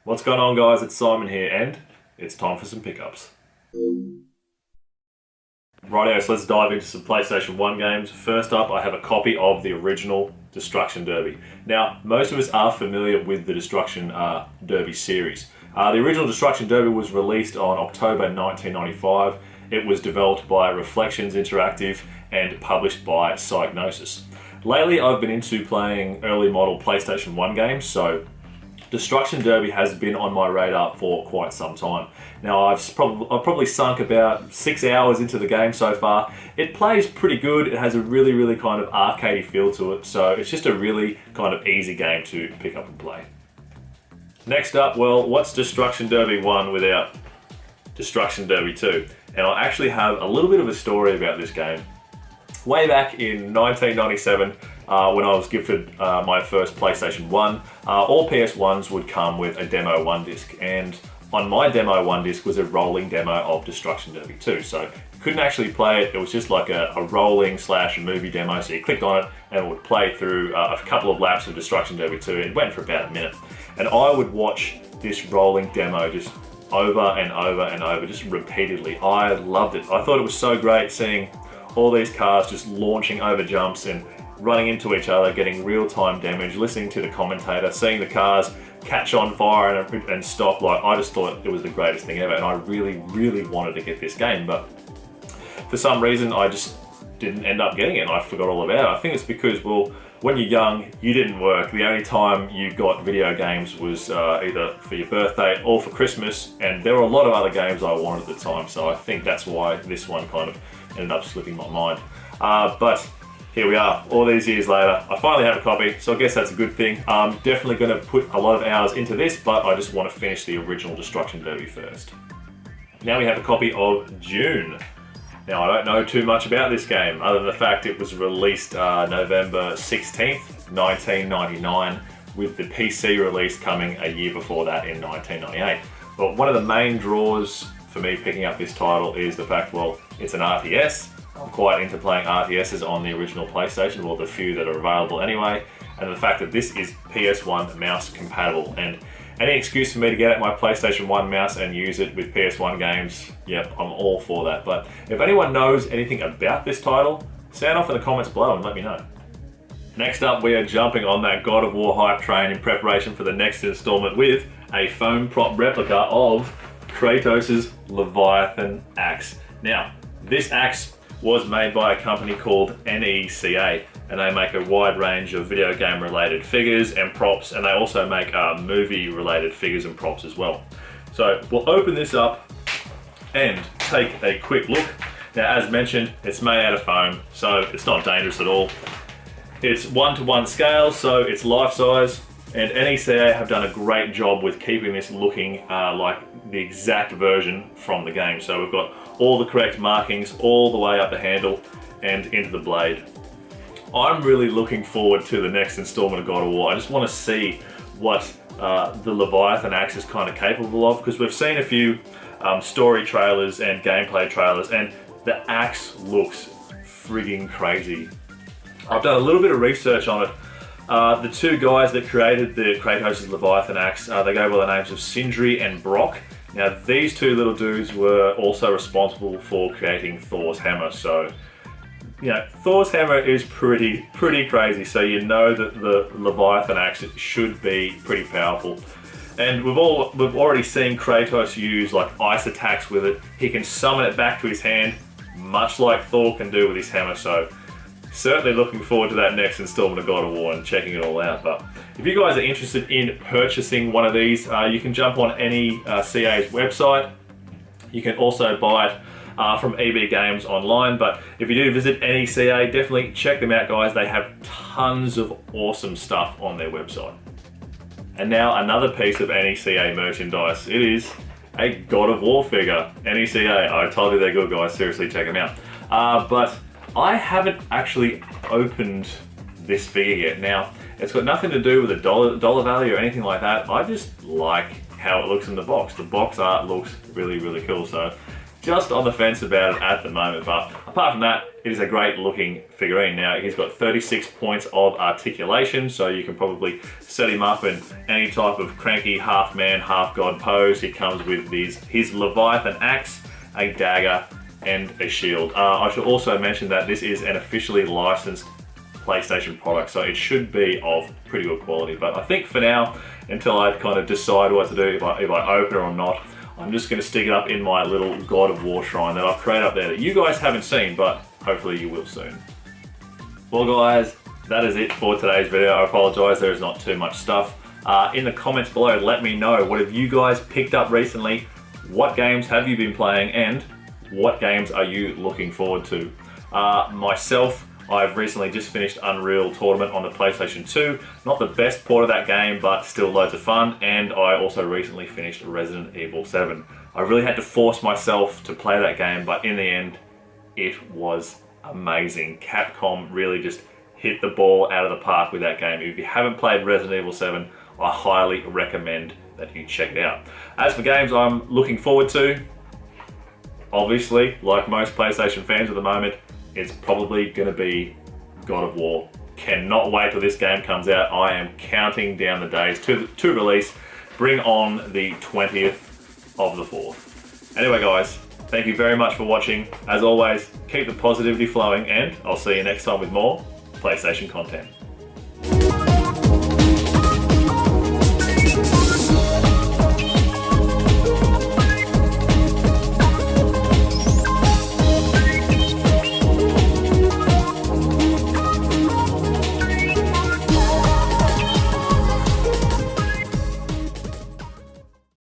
What's going on, guys? It's Simon here, and it's time for some pickups. Rightio, so let's dive into some PlayStation 1 games. First up, I have a copy of the original Destruction Derby. Now, most of us are familiar with the Destruction Derby series. The original Destruction Derby was released on October 1995. It was developed by Reflections Interactive and published by Psygnosis. Lately, I've been into playing early model PlayStation 1 games, so Destruction Derby has been on my radar for quite some time. Now I've probably sunk about 6 hours into the game so far. It plays pretty good. It has a really kind of arcadey feel to it, so it's just a really kind of easy game to pick up and play. Next up, well, what's Destruction Derby 1 without Destruction Derby 2? And I actually have a little bit of a story about this game. Way back in 1997, when I was gifted my first PlayStation 1, all PS1s would come with a demo 1 disc, and on my demo 1 disc was a rolling demo of Destruction Derby 2, so you couldn't actually play it. It was just like a rolling / movie demo, so you clicked on it and it would play through a couple of laps of Destruction Derby 2. It went for about a minute, and I would watch this rolling demo just over and over and over, just repeatedly. I loved it. I thought it was so great seeing all these cars just launching over jumps and running into each other, getting real-time damage, listening to the commentator, seeing the cars catch on fire and stop. Like, I just thought it was the greatest thing ever, and I really wanted to get this game, but for some reason I just didn't end up getting it, and I forgot all about it. I think it's because, well, when you're young, you didn't work. The only time you got video games was either for your birthday or for Christmas, and there were a lot of other games I wanted at the time, so I think that's why this one kind of ended up slipping my mind. But here we are, all these years later. I finally have a copy, so I guess that's a good thing. I'm definitely going to put a lot of hours into this, but I just want to finish the original Destruction Derby first. Now we have a copy of Dune. Now, I don't know too much about this game, other than the fact it was released November 16th, 1999, with the PC release coming a year before that in 1998. But one of the main draws for me picking up this title is the fact, well, it's an RTS. I'm quite into playing RTSs on the original PlayStation, well, the few that are available anyway, and the fact that this is PS1 mouse compatible. And any excuse for me to get out my PlayStation 1 mouse and use it with PS1 games, yep, I'm all for that. But if anyone knows anything about this title, sound off in the comments below and let me know. Next up, we are jumping on that God of War hype train in preparation for the next installment with a foam prop replica of Kratos' Leviathan axe. Now, this axe was made by a company called NECA, and they make a wide range of video game related figures and props, and they also make movie related figures and props as well. So we'll open this up and take a quick look. Now, as mentioned, it's made out of foam, so it's not dangerous at all. It's 1:1 scale, so it's life size, and NECA have done a great job with keeping this looking like the exact version from the game. So we've got all the correct markings all the way up the handle and into the blade. I'm really looking forward to the next installment of God of War. I just want to see what the Leviathan axe is kind of capable of, because we've seen a few story trailers and gameplay trailers, and the axe looks frigging crazy. I've done a little bit of research on it. The two guys that created the Kratos' Leviathan axe, they go by the names of Sindri and Brock. Now, these two little dudes were also responsible for creating Thor's hammer. So, you know, Thor's hammer is pretty crazy. So you know that the Leviathan axe should be pretty powerful. And we've already seen Kratos use like ice attacks with it. He can summon it back to his hand, much like Thor can do with his hammer. So certainly looking forward to that next installment of God of War and checking it all out. But if you guys are interested in purchasing one of these, you can jump on NECA's website. You can also buy it from EB Games online. But if you do visit NECA, definitely check them out, guys. They have tons of awesome stuff on their website. And now another piece of NECA merchandise. It is a God of War figure. NECA, I told you they're good, guys. Seriously, check them out. But I haven't actually opened this figure yet. Now, it's got nothing to do with the dollar value or anything like that. I just like how it looks in the box. The box art looks really cool. So just on the fence about it at the moment, but apart from that, it is a great looking figurine. Now, he's got 36 points of articulation, so you can probably set him up in any type of cranky half man, half god pose. He comes with his Leviathan axe, a dagger, and a shield. I should also mention that this is an officially licensed PlayStation product, so it should be of pretty good quality. But I think for now, until I kind of decide what to do, if I open it or not, I'm just going to stick it up in my little God of War shrine that I've created up there that you guys haven't seen, but hopefully you will soon. Well guys, that is it for today's video. I apologize, there is not too much stuff. In the comments below, let me know, what have you guys picked up recently? What games have you been playing, and what games are you looking forward to? Myself, I've recently just finished Unreal Tournament on the PlayStation 2. Not the best port of that game, but still loads of fun. And I also recently finished Resident Evil 7. I really had to force myself to play that game, but in the end, it was amazing. Capcom really just hit the ball out of the park with that game. If you haven't played Resident Evil 7, I highly recommend that you check it out. As for games I'm looking forward to, obviously, like most PlayStation fans at the moment, it's probably going to be God of War. Cannot wait till this game comes out. I am counting down the days to release. Bring on the 20th of the 4th. Anyway guys, thank you very much for watching. As always, keep the positivity flowing, and I'll see you next time with more PlayStation content.